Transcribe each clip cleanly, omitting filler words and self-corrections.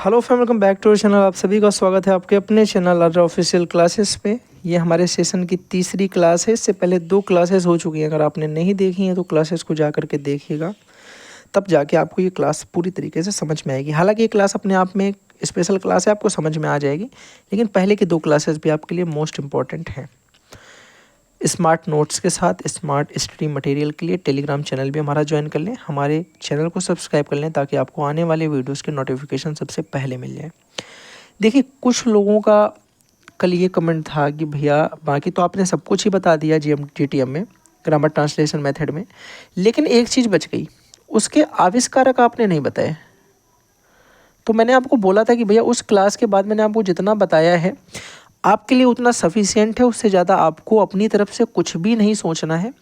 Hello friend, welcome back to our channel. आप सभी का स्वागत है आपके अपने चैनल अल्ट्रा ऑफिशियल क्लासेस पे। ये हमारे सेशन की तीसरी क्लास है। इससे पहले 2 क्लासेस हो चुकी हैं। अगर आपने नहीं देखी हैं तो क्लासेस को जा करके देखिएगा, तब जाके आपको ये क्लास पूरी तरीके से समझ में आएगी। हालांकि ये क्लास अपने आप में एक स्पेशल क्लास है, आपको समझ में आ जाएगी, लेकिन पहले की 2 क्लासेस भी आपके लिए मोस्ट इंपॉर्टेंट हैं। स्मार्ट नोट्स के साथ स्मार्ट स्टडी मटेरियल के लिए टेलीग्राम चैनल भी हमारा ज्वाइन कर लें, हमारे चैनल को सब्सक्राइब कर लें ताकि आपको आने वाले वीडियोस के नोटिफिकेशन सबसे पहले मिल जाए। देखिए, कुछ लोगों का कल ये कमेंट था कि भैया बाकी तो आपने सब कुछ ही बता दिया जीटीएम में, ग्रामर ट्रांसलेशन मेथड में, लेकिन एक चीज़ बच गई, उसके आविष्कारक आपने नहीं बताए। तो मैंने आपको बोला था कि भैया उस क्लास के बाद मैंने आपको जितना बताया है आपके लिए उतना सफिशिएंट है, उससे ज़्यादा आपको अपनी तरफ से कुछ भी नहीं सोचना है।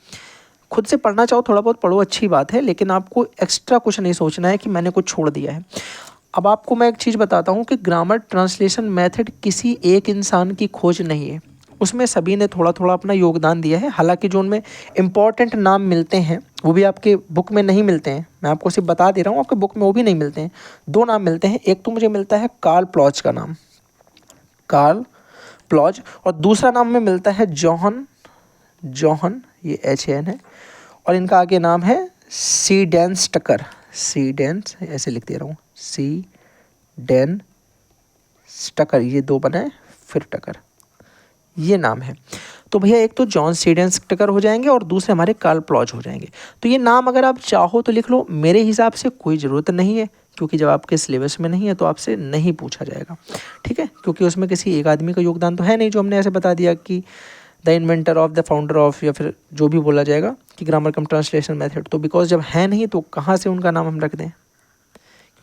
खुद से पढ़ना चाहो थोड़ा बहुत पढ़ो, अच्छी बात है, लेकिन आपको एक्स्ट्रा कुछ नहीं सोचना है कि मैंने कुछ छोड़ दिया है। अब आपको मैं एक चीज़ बताता हूँ कि ग्रामर ट्रांसलेशन मेथड किसी एक इंसान की खोज नहीं है, उसमें सभी ने थोड़ा थोड़ा अपना योगदान दिया है। हालांकि जो उनमें इम्पॉर्टेंट नाम मिलते हैं वो भी आपके बुक में नहीं मिलते हैं, मैं आपको सिर्फ बता दे रहा हूँ, आपके बुक में वो भी नहीं मिलते हैं। 2 नाम मिलते हैं, एक तो मुझे मिलता है कार्ल प्लॉज का नाम, कार्ल प्लॉज, और दूसरा नाम में मिलता है जॉहन, ये HAN है, और इनका आगे नाम है सीडेंस टकर, सीडेंस ऐसे लिख दे रहा हूँ, सीडेन टकर, ये 2 बनाए फिर टकर, ये नाम है। तो भैया एक तो जॉन सीडेंस टकर हो जाएंगे और दूसरे हमारे कार्ल प्लॉज हो जाएंगे। तो ये नाम अगर आप चाहो तो लिख लो, मेरे हिसाब से कोई ज़रूरत नहीं है, क्योंकि जब आपके सिलेबस में नहीं है तो आपसे नहीं पूछा जाएगा, ठीक है, क्योंकि उसमें किसी एक आदमी का योगदान तो है नहीं, जो हमने ऐसे बता दिया कि the inventor of, the founder of, या फिर जो भी बोला जाएगा कि ग्रामर कम ट्रांसलेशन मेथड। तो बिकॉज जब है नहीं तो कहाँ से उनका नाम हम रख दें?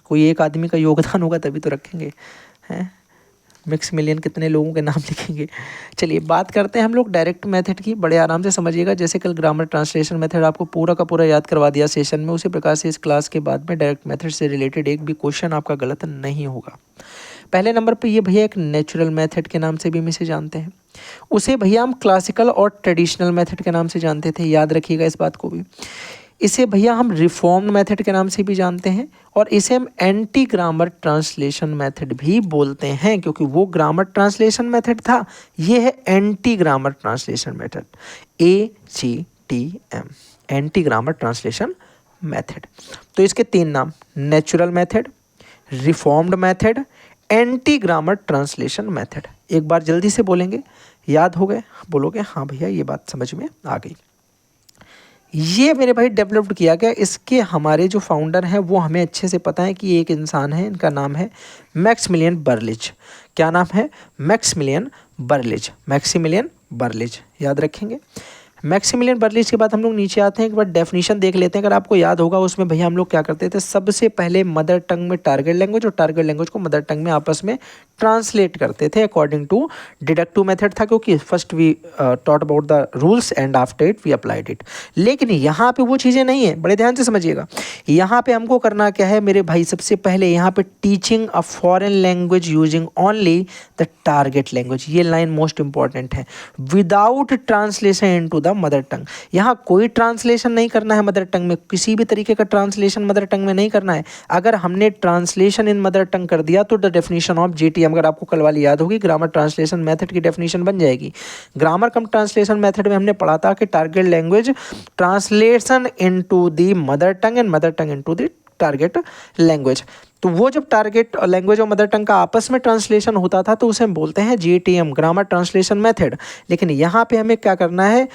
कोई एक आदमी का योगदान होगा तभी तो रखेंगे, हैं? मैक्सिमिलियन कितने लोगों के नाम लिखेंगे? चलिए बात करते हैं हम लोग डायरेक्ट मेथड की, बड़े आराम से समझिएगा। जैसे कल ग्रामर ट्रांसलेशन मेथड आपको पूरा का पूरा याद करवा दिया सेशन में, उसी प्रकार से इस क्लास के बाद में डायरेक्ट मेथड से रिलेटेड एक भी क्वेश्चन आपका गलत नहीं होगा। पहले नंबर पे ये भैया एक नेचुरल मेथड के नाम से भी हम इसे जानते हैं, उसे भैया हम क्लासिकल और ट्रेडिशनल मेथड के नाम से जानते थे, याद रखिएगा इस बात को भी। इसे भैया हम रिफॉर्म्ड मेथड के नाम से भी जानते हैं, और इसे हम एंटी ग्रामर ट्रांसलेशन मेथड भी बोलते हैं, क्योंकि वो ग्रामर ट्रांसलेशन मेथड था, ये है anti grammar translation method, AGTM, anti grammar translation method. तो इसके 3 नाम, natural method, reformed method, anti grammar translation method. एक बार जल्दी से बोलेंगे, याद हो गए? बोलोगे हाँ भैया ये बात समझ में आ गई। ये मेरे भाई डेवलप्ड किया गया, इसके हमारे जो फाउंडर हैं वो हमें अच्छे से पता है कि एक इंसान है, इनका नाम है मैक्सिमिलियन बर्लिच। क्या नाम है? मैक्सिमिलियन बर्लिच, याद रखेंगे। मैक्सिमिलियन बर्लिच के बाद हम लोग नीचे आते हैं, एक बार डेफिनेशन देख लेते हैं। अगर आपको याद होगा उसमें भैया हम लोग क्या करते थे, सबसे पहले मदर टंग में टारगेट लैंग्वेज और टारगेट लैंग्वेज को मदर टंग में आपस में ट्रांसलेट करते थे अकॉर्डिंग टू डिडक्टिव मेथड था, क्योंकि first we taught about the rules and after it we applied it. लेकिन यहाँ पे वो चीज़ें नहीं है, बड़े ध्यान से समझिएगा। यहाँ पे हमको करना क्या है मेरे भाई, सबसे पहले यहाँ पे teaching a foreign language using only the target language, ये लाइन मोस्ट इंपॉर्टेंट है, without translation into the mother tongue. यहाँ कोई ट्रांसलेशन नहीं करना है मदर टंग में, किसी भी तरीके का ट्रांसलेशन मदर टंग में नहीं करना है। अगर हमने ट्रांसलेशन इन मदर टंग कर दिया तो द डेफिनेशन ऑफ जीटीएम, अगर आपको कल वाली याद होगी, ग्रामर ट्रांसलेशन मेथड की डेफिनेशन बन जाएगी। ग्रामर कम ट्रांसलेशन मेथड में हमने पढ़ा था कि target language translation into the mother tongue and mother tongue into the target language. तो वो जब टारगेट लैंग्वेज और मदर टंग का आपस में ट्रांसलेशन होता था तो उसे हम बोलते हैं जीटीएम, ग्रामर ट्रांसलेशन मेथड। लेकिन यहाँ पे हमें क्या करना है,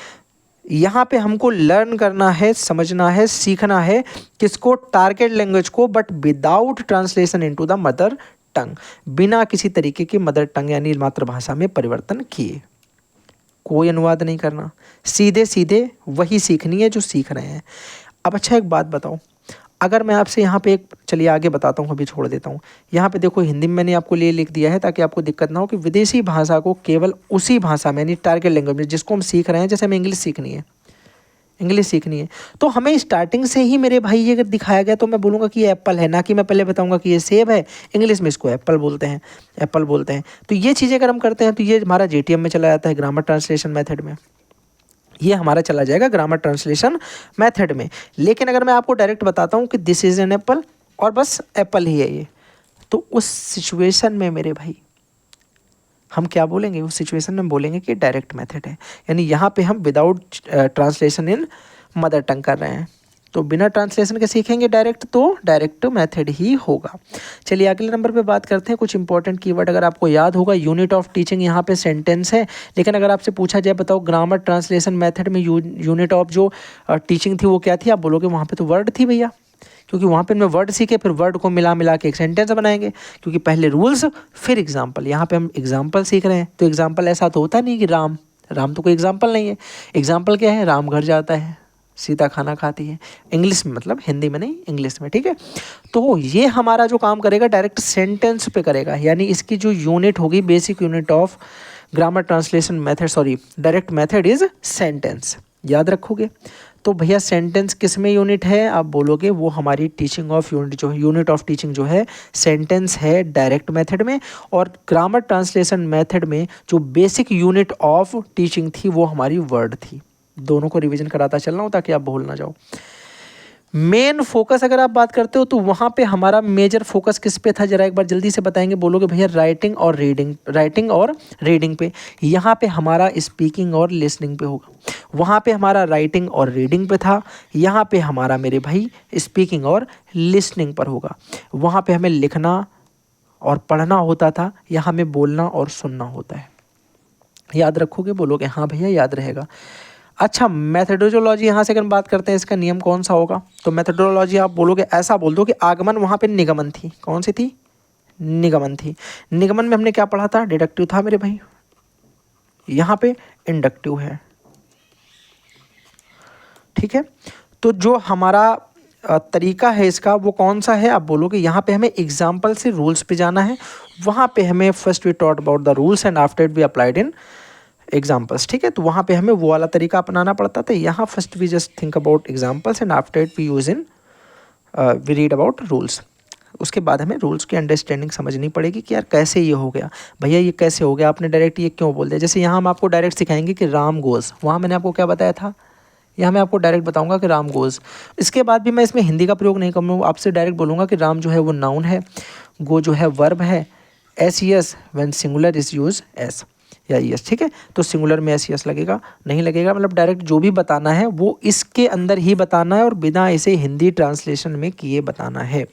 यहाँ पे हमको लर्न करना है, समझना है, सीखना है, किसको? टारगेट लैंग्वेज को, but without translation into the mother tongue, बिना किसी तरीके की मदर टंग यानी मातृभाषा में परिवर्तन किए। कोई अनुवाद नहीं करना, सीधे सीधे वही सीखनी है जो सीख रहे हैं। अब अच्छा एक बात बताओ, अगर मैं आपसे यहाँ पे एक, चलिए आगे बताता हूँ, अभी छोड़ देता हूँ। यहाँ पे देखो हिंदी में मैंने आपको लिए लिख दिया है ताकि आपको दिक्कत ना हो कि विदेशी भाषा को केवल उसी भाषा में यानी टारगेट लैंग्वेज में जिसको हम सीख रहे हैं, जैसे हमें इंग्लिश सीखनी है, तो हमें स्टार्टिंग से ही मेरे भाई ये अगर दिखाया गया तो मैं बोलूँगा कि ये एप्पल है, ना कि मैं पहले बताऊँगा कि ये सेब है। इंग्लिश में इसको एप्पल बोलते हैं। तो ये चीज़ें अगर हम करते हैं तो ये हमारा जीटीएम में चला जाता है, ग्रामर ट्रांसलेशन मेथड में, ये हमारा चला जाएगा ग्रामर ट्रांसलेशन मेथड में। लेकिन अगर मैं आपको डायरेक्ट बताता हूँ कि दिस इज़ एन एप्पल और बस एप्पल ही है ये, तो उस सिचुएशन में मेरे भाई हम क्या बोलेंगे, उस सिचुएशन में बोलेंगे कि डायरेक्ट मेथड है। यानी यहाँ पे हम without translation in mother tongue कर रहे हैं, तो बिना ट्रांसलेशन के सीखेंगे डायरेक्ट, तो डायरेक्ट मेथड ही होगा। चलिए अगले नंबर पे बात करते हैं कुछ इंपॉर्टेंट कीवर्ड। अगर आपको याद होगा यूनिट ऑफ टीचिंग यहाँ पे सेंटेंस है, लेकिन अगर आपसे पूछा जाए बताओ ग्रामर ट्रांसलेशन मेथड में यूनिट ऑफ जो टीचिंग थी वो क्या थी, आप बोलोगे वहाँ पे तो वर्ड थी भैया, क्योंकि वहाँ पे मैं वर्ड सीखे, फिर वर्ड को मिला मिला के एक सेंटेंस बनाएंगे, क्योंकि पहले रूल्स फिर एग्जाम्पल। यहाँ पे हम एग्जाम्पल सीख रहे हैं, तो एग्जाम्पल ऐसा तो होता नहीं कि राम तो कोई एग्जाम्पल नहीं है। एग्जाम्पल क्या है, राम घर जाता है, सीता खाना खाती है, इंग्लिश में, मतलब हिंदी में नहीं, इंग्लिश में, ठीक है। तो ये हमारा जो काम करेगा डायरेक्ट सेंटेंस पे करेगा, यानी इसकी जो यूनिट होगी, basic unit of grammar translation method, sorry direct method is sentence, याद रखोगे। तो भैया सेंटेंस किस में यूनिट है, आप बोलोगे वो हमारी टीचिंग ऑफ यूनिट जो है, यूनिट ऑफ टीचिंग जो है सेंटेंस है डायरेक्ट मेथड में, और ग्रामर ट्रांसलेशन मेथड में जो बेसिक यूनिट ऑफ टीचिंग थी वो हमारी वर्ड थी। दोनों को रिवीजन कराता चलना हो ताकि आप भूल ना जाओ। मेन फोकस अगर आप बात करते हो तो वहाँ पे हमारा मेजर फोकस किस पे था, जरा एक बार जल्दी से बताएंगे, बोलोगे भैया राइटिंग और रीडिंग पे। यहाँ पे हमारा स्पीकिंग और लिसनिंग पे होगा। वहाँ पे हमारा राइटिंग और रीडिंग पे था, यहाँ पे हमारा मेरे भाई स्पीकिंग और लिसनिंग पर होगा। वहाँ पे हमें लिखना और पढ़ना होता था, यहाँ में बोलना और सुनना होता है। याद रखोगे, बोलोगे हाँ भैया याद रहेगा। अच्छा मेथडोलॉजी, यहाँ से अगर बात करते हैं इसका नियम कौन सा होगा, तो मेथडोलॉजी आप बोलोगे, ऐसा बोल दो कि आगमन वहाँ पे निगमन थी, कौन सी थी, निगमन थी। निगमन में हमने क्या पढ़ा था, डिडक्टिव था मेरे भाई, यहाँ पे इंडक्टिव है, ठीक है। तो जो हमारा तरीका है इसका वो कौन सा है, आप बोलोगे यहाँ पे हमें एग्जाम्पल से रूल्स पे जाना है। वहाँ पे हमें first we taught about the rules and after it we applied in examples, ठीक है। तो वहाँ पे हमें वो वाला तरीका अपनाना पड़ता था। यहाँ first we just think about examples and after it we use in we read about rules. उसके बाद हमें रूल्स की अंडरस्टैंडिंग समझनी पड़ेगी कि यार कैसे ये हो गया, भैया ये कैसे हो गया, आपने डायरेक्ट ये क्यों बोल दिया। जैसे यहाँ हम आपको डायरेक्ट सिखाएंगे कि राम गोज़, वहाँ मैंने आपको क्या बताया था, यहाँ मैं आपको डायरेक्ट बताऊंगा कि राम गोज़। इसके बाद भी मैं इसमें हिंदी का प्रयोग नहीं करूँगा, आपसे डायरेक्ट बोलूँगा कि राम जो है वो नाउन है, गो जो है वर्ब है, S yes when singular is use S या यस, ठीक है। तो सिंगुलर में एस यस लगेगा, नहीं लगेगा, मतलब डायरेक्ट जो भी बताना है वो इसके अंदर ही बताना है और बिना इसे हिंदी ट्रांसलेशन में किए बताना है।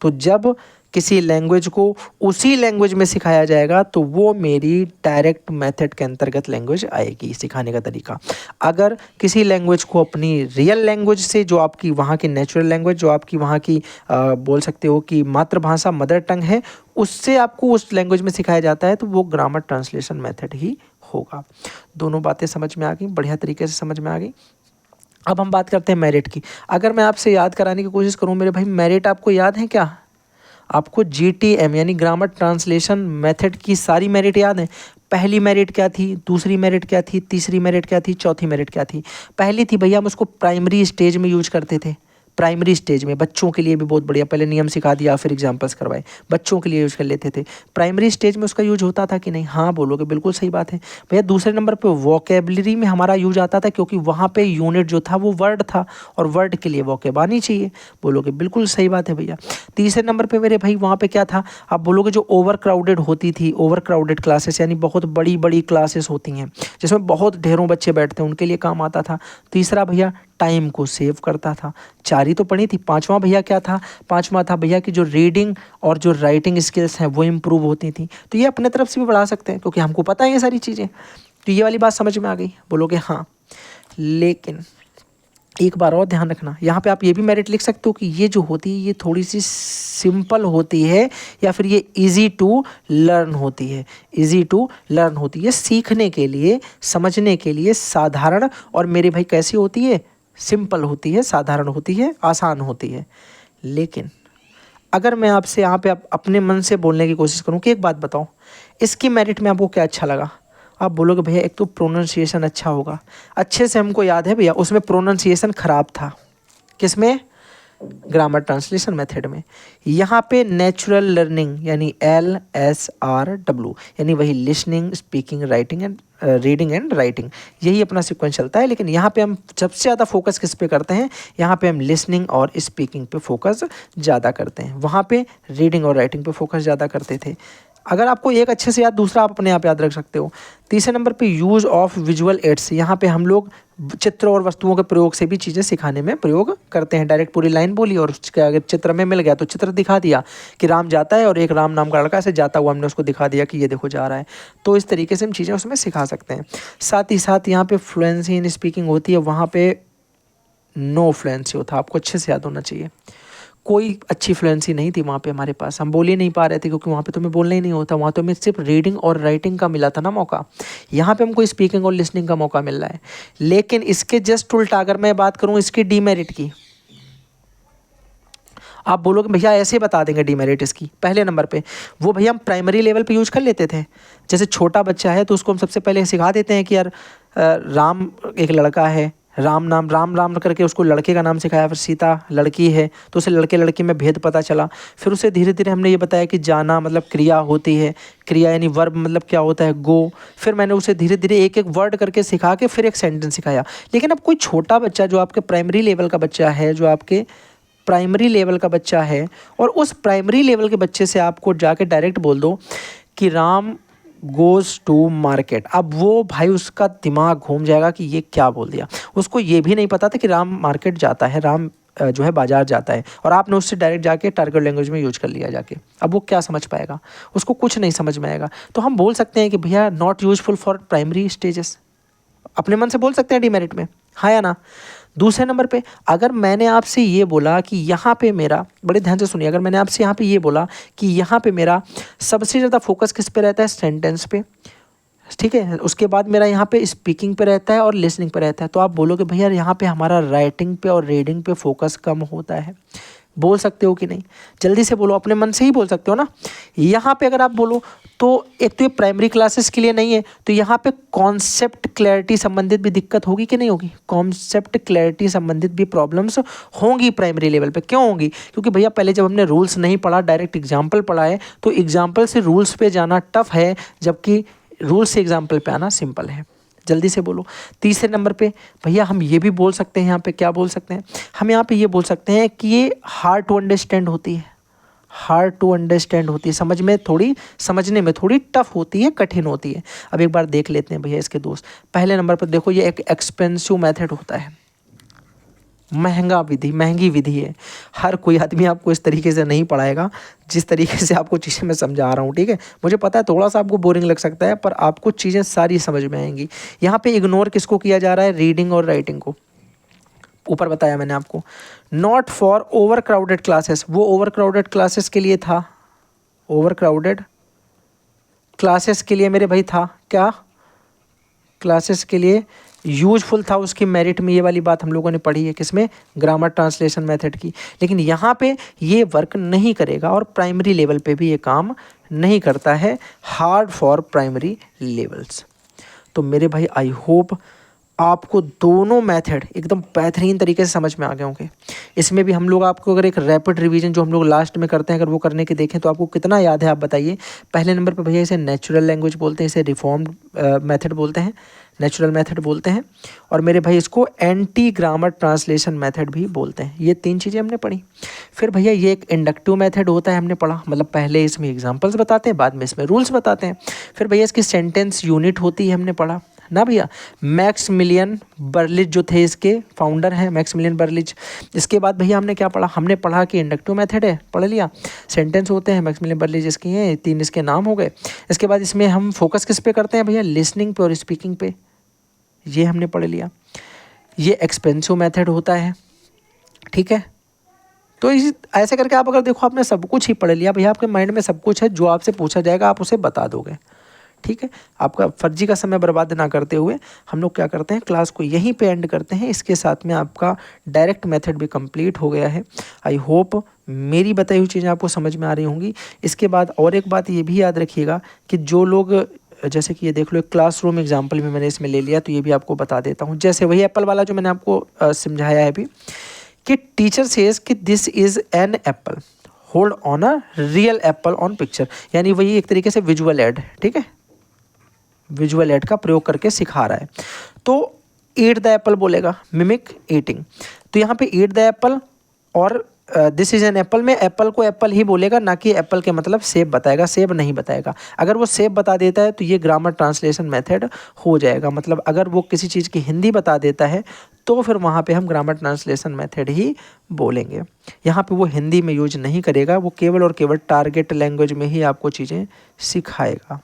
तो जब किसी लैंग्वेज को उसी लैंग्वेज में सिखाया जाएगा तो वो मेरी डायरेक्ट मेथड के अंतर्गत लैंग्वेज आएगी, सिखाने का तरीका। अगर किसी लैंग्वेज को अपनी रियल लैंग्वेज से, जो आपकी वहाँ की नेचुरल लैंग्वेज, जो आपकी वहाँ की बोल सकते हो कि मातृभाषा मदर टंग है, उससे आपको उस लैंग्वेज में सिखाया जाता है तो वो ग्रामर ट्रांसलेशन मेथड ही होगा। दोनों बातें समझ में आ गई, बढ़िया तरीके से समझ में आ गई। अब हम बात करते हैं मेरिट की। अगर मैं आपसे याद कराने की कोशिश करूँ मेरे भाई, मेरिट आपको याद है क्या, आपको GTM यानी ग्रामर ट्रांसलेशन मेथड की सारी मेरिट याद है। पहली मेरिट क्या थी, दूसरी मेरिट क्या थी, तीसरी मेरिट क्या थी, चौथी मेरिट क्या थी। पहली थी भैया हम उसको प्राइमरी स्टेज में यूज करते थे, प्राइमरी स्टेज में, बच्चों के लिए भी बहुत बढ़िया, पहले नियम सिखा दिया फिर एग्जाम्पल्स करवाए, बच्चों के लिए यूज कर लेते थे। प्राइमरी स्टेज में उसका यूज होता था कि नहीं, हाँ बोलोगे बिल्कुल सही बात है भैया। दूसरे नंबर पे वोकेबलरी में हमारा यूज आता था, क्योंकि वहाँ पे यूनिट जो था वो वर्ड था और वर्ड के लिए वोकेब आनी चाहिए, बोलोगे बिल्कुल सही बात है भैया। तीसरे नंबर पे मेरे भाई वहाँ पे क्या था, आप बोलोगे जो ओवर क्राउडेड होती थी, ओवर क्राउडेड क्लासेस यानी बहुत बड़ी बड़ी क्लासेस होती हैं जिसमें बहुत ढेरों बच्चे बैठते हैं, उनके लिए काम आता था। तीसरा भैया टाइम को सेव करता था। चार ही तो पढ़ी थी। पांचवा भैया क्या था, पांचवा था भैया कि जो रीडिंग और जो राइटिंग स्किल्स हैं वो इम्प्रूव होती थी। तो ये अपने तरफ से भी बढ़ा सकते हैं क्योंकि हमको पता है ये सारी चीज़ें। तो ये वाली बात समझ में आ गई, बोलोगे हाँ। लेकिन एक बार और ध्यान रखना, यहाँ पे आप ये भी मेरिट लिख सकते हो कि ये जो होती है ये थोड़ी सी सिंपल होती है या फिर ये इजी टू लर्न होती है, इजी टू लर्न होती है, सीखने के लिए, समझने के लिए साधारण। और मेरे भाई कैसी होती है, सिंपल होती है, साधारण होती है, आसान होती है। लेकिन अगर मैं आपसे यहाँ पे अपने मन से बोलने की कोशिश करूँ कि एक बात बताओ, इसकी मेरिट में आपको क्या अच्छा लगा, आप बोलोगे भैया एक तो प्रोनाउंसिएशन अच्छा होगा। अच्छे से हमको याद है भैया उसमें प्रोनाउंसिएशन ख़राब था, किसमें, ग्रामर ट्रांसलेशन मेथड में। यहाँ पे नेचुरल लर्निंग यानी LSRW यानी वही listening, speaking, writing and reading and writing, यही अपना सीक्वेंस चलता है। लेकिन यहाँ पे हम सबसे ज़्यादा फोकस किस पे करते हैं, यहाँ पे हम लिसनिंग और स्पीकिंग पे फोकस ज़्यादा करते हैं, वहाँ पे रीडिंग और राइटिंग पे फोकस ज़्यादा करते थे। अगर आपको एक अच्छे से याद, दूसरा आप अपने आप याद रख सकते हो। तीसरे नंबर पे यूज़ ऑफ विजुअल एड्स, यहाँ पे हम लोग चित्र और वस्तुओं के प्रयोग से भी चीज़ें सिखाने में प्रयोग करते हैं। डायरेक्ट पूरी लाइन बोली और उसके अगर चित्र में मिल गया तो चित्र दिखा दिया कि राम जाता है, और एक राम नाम का लड़का ऐसे जाता हुआ हमने उसको दिखा दिया कि ये देखो जा रहा है। तो इस तरीके से हम चीज़ें उसमें सिखा सकते हैं। साथ ही साथ यहाँ पे फ्लुएंसी इन स्पीकिंग होती है, वहाँ पे नो फ्लुएंसी होता है, आपको अच्छे से याद होना चाहिए। कोई अच्छी फ्लुएंसी नहीं थी वहाँ पे हमारे पास, हम बोल ही नहीं पा रहे थे क्योंकि वहाँ पे तो हमें बोलना ही नहीं होता, वहाँ तो हमें सिर्फ रीडिंग और राइटिंग का मिला था ना मौका। यहाँ पे हमको स्पीकिंग और लिसनिंग का मौका मिल रहा है। लेकिन इसके जस्ट उल्टा अगर मैं बात करूँ इसकी डीमेरिट की, आप बोलोगे भैया ऐसे बता देंगे डीमेरिट इसकी। पहले नंबर पे वो भैया हम प्राइमरी लेवल पे यूज़ कर लेते थे। जैसे छोटा बच्चा है तो उसको हम सबसे पहले सिखा देते हैं कि यार राम एक लड़का है, राम नाम राम राम करके उसको लड़के का नाम सिखाया, फिर सीता लड़की है तो उसे लड़के लड़की में भेद पता चला। फिर उसे धीरे धीरे हमने ये बताया कि जाना मतलब क्रिया होती है, क्रिया यानी वर्ब मतलब क्या होता है, गो। फिर मैंने उसे धीरे धीरे एक एक वर्ड करके सिखा के फिर एक सेंटेंस सिखाया। लेकिन अब कोई छोटा बच्चा जो आपके प्राइमरी लेवल का बच्चा है, जो आपके प्राइमरी लेवल का बच्चा है, और उस प्राइमरी लेवल के बच्चे से आपको जाके डायरेक्ट बोल दो कि राम गोज़ टू मार्केट, अब वो भाई उसका दिमाग घूम जाएगा कि ये क्या बोल दिया। उसको ये भी नहीं पता था कि राम मार्केट जाता है, राम जो है बाजार जाता है, और आपने उससे डायरेक्ट जाके टारगेट लैंग्वेज में यूज कर लिया जाके। अब वो क्या समझ पाएगा, उसको कुछ नहीं समझ में आएगा। तो हम बोल सकते हैं कि भैया not useful for primary stages, अपने मन से बोल सकते हैं डीमेरिट में, हाँ या ना। दूसरे नंबर पे अगर मैंने आपसे ये बोला कि यहाँ पे मेरा, बड़े ध्यान से सुनिए, अगर मैंने आपसे यहाँ पे ये बोला कि यहाँ पे मेरा सबसे ज़्यादा फोकस किस पे रहता है, सेंटेंस पे, ठीक है, उसके बाद मेरा यहाँ पे स्पीकिंग पे रहता है और लिसनिंग पे रहता है, तो आप बोलोगे भैया यहाँ पे हमारा राइटिंग पे और रीडिंग पे फोकस कम होता है। बोल सकते हो कि नहीं, जल्दी से बोलो, अपने मन से ही बोल सकते हो ना। यहाँ पे अगर आप बोलो तो एक तो ये प्राइमरी क्लासेस के लिए नहीं है, तो यहाँ पे कॉन्सेप्ट क्लैरिटी संबंधित भी दिक्कत होगी कि नहीं होगी, कॉन्सेप्ट क्लैरिटी संबंधित भी प्रॉब्लम्स होंगी प्राइमरी लेवल पे। क्यों होंगी, क्योंकि भैया पहले जब हमने रूल्स नहीं पढ़ा, डायरेक्ट एग्जाम्पल पढ़ा है, तो एग्जाम्पल से रूल्स पे जाना टफ है, जबकि रूल से एग्जाम्पल पे आना सिंपल है। जल्दी से बोलो। तीसरे नंबर पे भैया हम ये भी बोल सकते हैं, यहाँ पे क्या बोल सकते हैं, हम यहाँ पे ये बोल सकते हैं कि ये हार्ड टू अंडरस्टैंड होती है, हार्ड टू अंडरस्टैंड होती है, समझने में थोड़ी टफ होती है, कठिन होती है। अब एक बार देख लेते हैं भैया इसके दोस्त। पहले नंबर पर देखो, ये एक एक्सपेंसिव मेथड होता है, महंगी विधि है। हर कोई आदमी आपको इस तरीके से नहीं पढ़ाएगा जिस तरीके से आपको चीज़ें मैं समझा रहा हूँ, ठीक है। मुझे पता है थोड़ा सा आपको बोरिंग लग सकता है, पर आपको चीज़ें सारी समझ में आएंगी। यहाँ पे इग्नोर किसको किया जा रहा है, रीडिंग और राइटिंग को। ऊपर बताया मैंने आपको, not for over crowded classes, वो ओवर क्राउडेड क्लासेस के लिए था, ओवर क्राउडेड क्लासेस के लिए मेरे भाई था क्या, क्लासेस के लिए यूजफुल था, उसकी मेरिट में ये वाली बात हम लोगों ने पढ़ी है किसमें, ग्रामर ट्रांसलेशन मेथड की। लेकिन यहाँ पे ये वर्क नहीं करेगा और प्राइमरी लेवल पे भी ये काम नहीं करता है, हार्ड फॉर प्राइमरी लेवल्स। तो मेरे भाई आई होप आपको दोनों मेथड एकदम बेहतरीन तरीके से समझ में आ गए होंगे। इसमें भी हम लोग आपको अगर एक रैपिड रिवीजन जो हम लोग लास्ट में करते हैं, अगर वो करने के देखें तो आपको कितना याद है आप बताइए। पहले नंबर पर भैया इसे नेचुरल लैंग्वेज बोलते हैं, इसे रिफॉर्म्ड मेथड बोलते हैं, नेचुरल मेथड बोलते हैं, और मेरे भाई इसको एंटी ग्रामर ट्रांसलेशन मेथड भी बोलते हैं। ये तीन चीज़ें हमने पढ़ी। फिर भैया ये एक इंडक्टिव मेथड होता है, हमने पढ़ा, मतलब पहले इसमें एग्जांपल्स बताते हैं, बाद में इसमें रूल्स बताते हैं। फिर भैया इसकी सेंटेंस यूनिट होती है, हमने पढ़ा ना भैया। मैक्समिलियन बर्लिज जो थे इसके फाउंडर हैं, मैक्समिलियन बर्लिज। इसके बाद भैया हमने क्या पढ़ा, हमने पढ़ा कि इंडक्टिव मेथड है, पढ़ लिया, सेंटेंस होते हैं, मैक्समिलियन बर्लिज इसके हैं, तीन इसके नाम हो गए। इसके बाद इसमें हम फोकस किस पे करते हैं भैया, लिसनिंग पे और स्पीकिंग पे, ये हमने पढ़ लिया। ये एक्सपेंसिव मेथड होता है, ठीक है। तो इस ऐसे करके आप अगर देखो आपने सब कुछ ही पढ़ लिया भैया, आपके माइंड में सब कुछ है, जो आपसे पूछा जाएगा आप उसे बता दोगे, ठीक है। आपका फर्जी का समय बर्बाद ना करते हुए हम लोग क्या करते हैं, क्लास को यहीं पे एंड करते हैं। इसके साथ में आपका डायरेक्ट मेथड भी कंप्लीट हो गया है। आई होप मेरी बताई हुई चीज़ें आपको समझ में आ रही होंगी। इसके बाद और एक बात ये भी याद रखिएगा कि जो लोग, जैसे कि ये देख लो, एक क्लासरूम एग्जाम्पल भी मैंने इसमें ले लिया, तो ये भी आपको बता देता हूँ। जैसे वही एप्पल वाला जो मैंने आपको समझाया है अभी, कि टीचर सेज कि this is an apple, hold on a real Apple on picture, यानी वही एक तरीके से विजुअल एड, ठीक है, विजुअल एड का प्रयोग करके सिखा रहा है। तो ईट द एप्पल बोलेगा, मिमिक ईटिंग। तो यहाँ पे ईट द एप्पल और दिस इज एन एप्पल में एप्पल को एप्पल ही बोलेगा, ना कि एप्पल के मतलब सेब बताएगा, सेब नहीं बताएगा। अगर वो सेब बता देता है तो ये ग्रामर ट्रांसलेशन मेथड हो जाएगा, मतलब अगर वो किसी चीज़ की हिंदी बता देता है तो फिर वहाँ पे हम ग्रामर ट्रांसलेशन मेथड ही बोलेंगे। यहाँ पे वो हिंदी में यूज नहीं करेगा, वो केवल और केवल टारगेट लैंग्वेज में ही आपको चीज़ें सिखाएगा।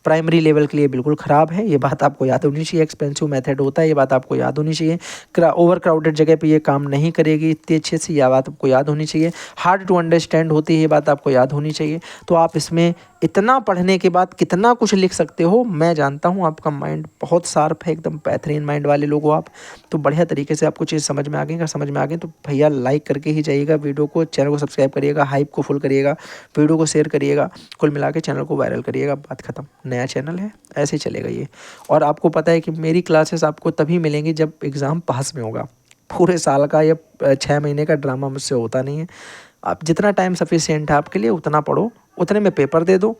प्राइमरी लेवल के लिए बिल्कुल ख़राब है, ये बात आपको याद होनी चाहिए। एक्सपेंसिव मेथड होता है, ये बात आपको याद होनी चाहिए। ओवर क्राउडेड जगह पे ये काम नहीं करेगी इतनी अच्छे से, यह बात आपको याद होनी चाहिए। हार्ड टू अंडरस्टैंड होती है, ये बात आपको याद होनी चाहिए। तो आप इसमें इतना पढ़ने के बाद कितना कुछ लिख सकते हो, मैं जानता हूँ आपका माइंड बहुत शार्प है, एकदम बेहतरीन माइंड वाले लोग हो आप, तो बढ़िया तरीके से आपको चीज़ समझ में आ गई। अगर समझ में आ गई तो भैया लाइक करके ही जाइएगा वीडियो को, चैनल को सब्सक्राइब करिएगा, हाइप को फुल करिएगा, वीडियो को शेयर करिएगा, कुल मिला के चैनल को वायरल करिएगा, बात खत्म। नया चैनल है, ऐसे चलेगा ये। और आपको पता है कि मेरी क्लासेस आपको तभी मिलेंगी जब एग्ज़ाम पास में होगा। पूरे साल का या 6 महीने का ड्रामा मुझसे होता नहीं है। आप जितना टाइम सफिशिएंट है आपके लिए उतना पढ़ो, उतने में पेपर दे दो।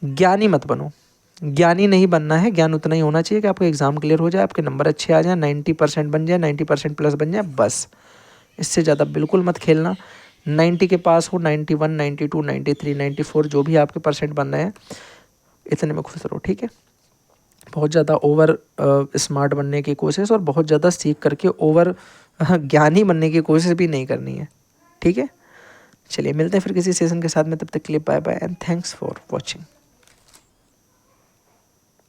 ज्ञानी मत बनो, ज्ञानी नहीं बनना है, ज्ञान उतना ही होना चाहिए कि आपका एग्ज़ाम क्लियर हो जाए, आपके नंबर अच्छे आ जाए, 90% बन जाए, 90% प्लस बन जाए, बस। इससे ज़्यादा बिल्कुल मत खेलना। 90 के पास हो, 91, 92, 93, 94 जो भी आपके परसेंट बन रहे हैं, इतने में खुश रहो, ठीक है। बहुत ज़्यादा ओवर स्मार्ट बनने की कोशिश और बहुत ज़्यादा सीख करके ओवर ज्ञानी बनने की कोशिश भी नहीं करनी है, ठीक है। चलिए मिलते हैं फिर किसी सेशन के साथ में, तब तक के लिए bye bye and thanks for watching.